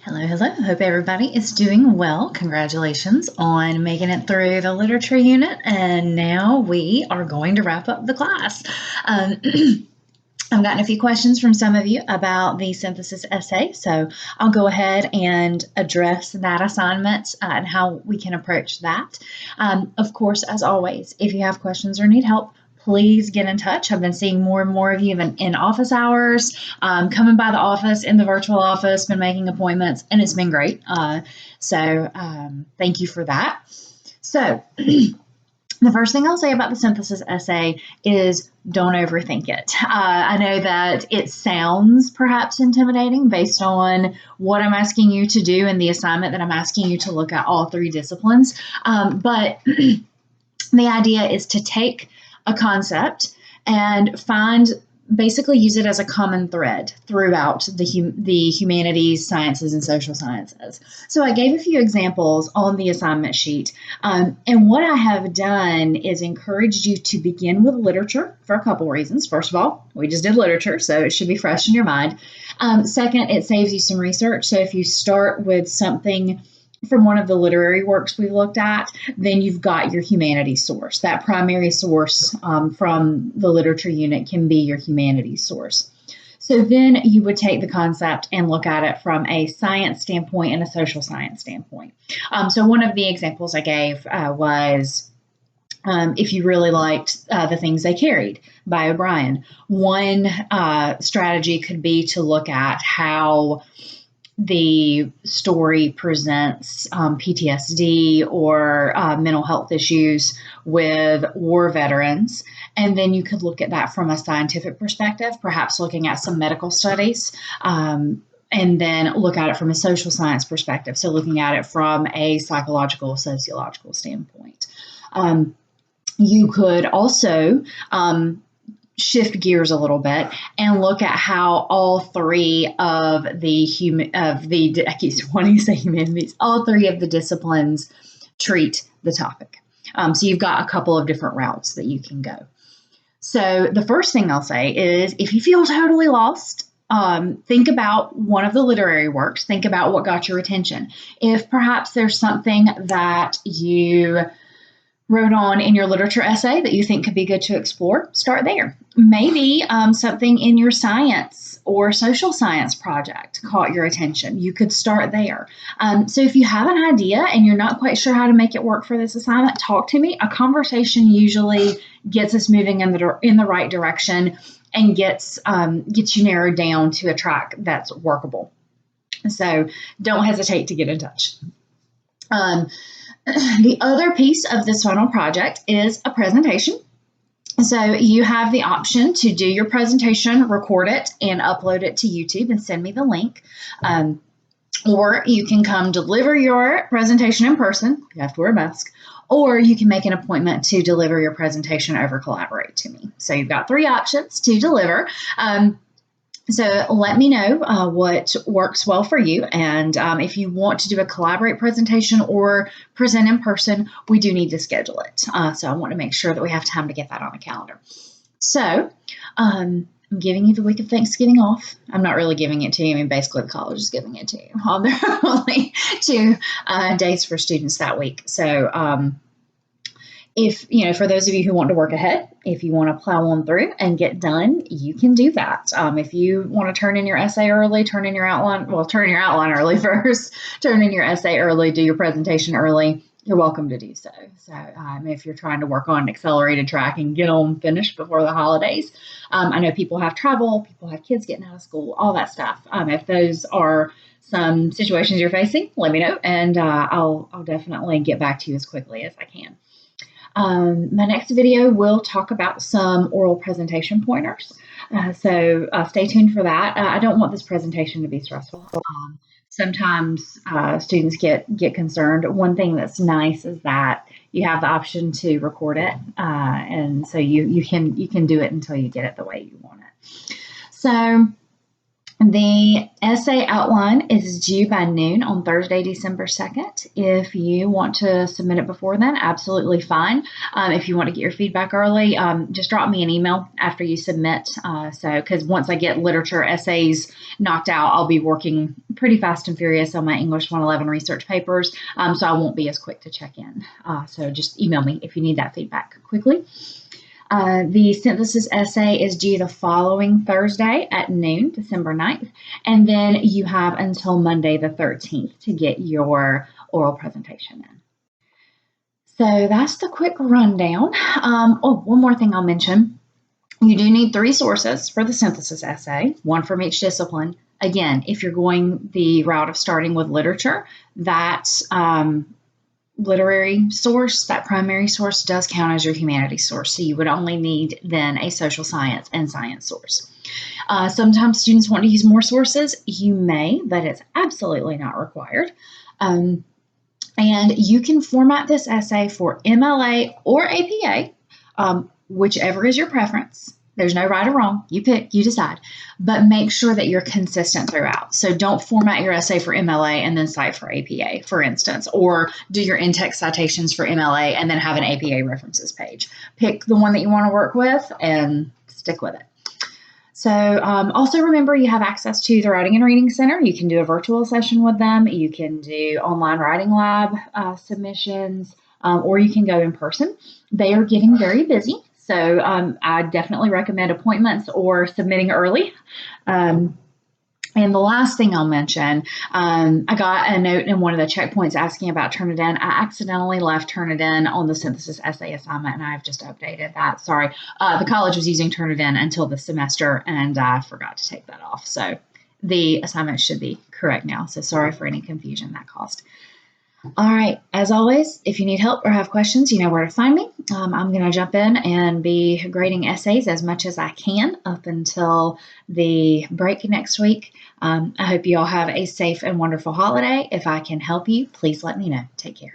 Hello, hello. Hope everybody is doing well. Congratulations on making it through the literature unit. And now we are going to wrap up the class. I've gotten a few questions from some of you about the synthesis essay, so I'll go ahead and address that assignment and how we can approach that. Of course, as always, if you have questions or need help, please get in touch. I've been seeing more and more of you in office hours, coming by the office, in the virtual office, been making appointments, and it's been great. So thank you for that. So the first thing I'll say about the synthesis essay is don't overthink it. I know that it sounds perhaps intimidating based on what I'm asking you to do and the assignment that I'm asking you to look at all three disciplines, but the idea is to take a concept and basically use it as a common thread throughout the humanities, sciences, and social sciences. So I gave a few examples on the assignment sheet. And what I have done is encouraged you to begin with literature for a couple reasons. First of all, we just did literature, so it should be fresh in your mind. Second, it saves you some research. So if you start with something from one of the literary works we've looked at, then you've got your humanities source. That primary source from the literature unit can be your humanities source. So then you would take the concept and look at it from a science standpoint and a social science standpoint. So one of the examples I gave was if you really liked The Things They Carried by O'Brien. One strategy could be to look at how the story presents PTSD or mental health issues with war veterans. And then you could look at that from a scientific perspective, perhaps looking at some medical studies, and then look at it from a social science perspective. So looking at it from a psychological, sociological standpoint. You could also shift gears a little bit and look at how all three of the I keep wanting to say humanities, all three of the disciplines treat the topic. So you've got a couple of different routes that you can go. So the first thing I'll say is if you feel totally lost, think about one of the literary works, think about what got your attention. If perhaps there's something that you wrote on in your literature essay that you think could be good to explore, start there. Maybe something in your science or social science project caught your attention. You could start there. So if you have an idea and you're not quite sure how to make it work for this assignment, talk to me. A conversation usually gets us moving in the right direction and gets you narrowed down to a track that's workable. So don't hesitate to get in touch. The other piece of this final project is a presentation. So you have the option to do your presentation, record it, and upload it to YouTube and send me the link. Or you can come deliver your presentation in person. You have to wear a mask. Or you can make an appointment to deliver your presentation over Collaborate to me. So you've got three options to deliver. So let me know what works well for you. And if you want to do a Collaborate presentation or present in person, we do need to schedule it. So I want to make sure that we have time to get that on the calendar. So I'm giving you the week of Thanksgiving off. I'm not really giving it to you. I mean, basically the college is giving it to you. There are only 2 days for students that week. So if, for those of you who want to work ahead, if you want to plow on through and get done, you can do that. If you want to turn in your essay early, turn in your outline early first, turn in your essay early, do your presentation early, you're welcome to do so. So if you're trying to work on an accelerated track and get them finished before the holidays, I know people have travel, people have kids getting out of school, all that stuff. If those are some situations you're facing, let me know, and I'll definitely get back to you as quickly as I can. My next video will talk about some oral presentation pointers, so stay tuned for that. I don't want this presentation to be stressful. Sometimes students get concerned. One thing that's nice is that you have the option to record it, and so you can do it until you get it the way you want it. So The essay outline is due by noon on Thursday, December 2nd. If you want to submit it before then, absolutely fine. If you want to get your feedback early, just drop me an email after you submit. Because once I get literature essays knocked out, I'll be working pretty fast and furious on my English 111 research papers, so I won't be as quick to check in. So just email me if you need that feedback quickly. The synthesis essay is due the following Thursday at noon, December 9th, and then you have until Monday the 13th to get your oral presentation in. So that's the quick rundown. One more thing I'll mention. You do need 3 sources for the synthesis essay, 1 from each discipline. Again, if you're going the route of starting with literature, that literary source, that primary source, does count as your humanities source. So you would only need then a social science and science source. Sometimes students want to use more sources. You may, but it's absolutely not required. And you can format this essay for MLA or APA, whichever is your preference. There's no right or wrong. You pick, you decide. But make sure that you're consistent throughout. So don't format your essay for MLA and then cite for APA, for instance, or do your in-text citations for MLA and then have an APA references page. Pick the one that you want to work with and stick with it. So also remember, you have access to the Writing and Reading Center. You can do a virtual session with them. You can do online writing lab submissions, or you can go in person. They are getting very busy. So I definitely recommend appointments or submitting early. And the last thing I'll mention, I got a note in one of the checkpoints asking about Turnitin. I accidentally left Turnitin on the synthesis essay assignment, and I've just updated that. Sorry. The college was using Turnitin until the semester, and I forgot to take that off. So the assignment should be correct now. So sorry for any confusion that caused. All right, as always, if you need help or have questions, you know where to find me. I'm going to jump in and be grading essays as much as I can up until the break next week. I hope you all have a safe and wonderful holiday. If I can help you, please let me know. Take care.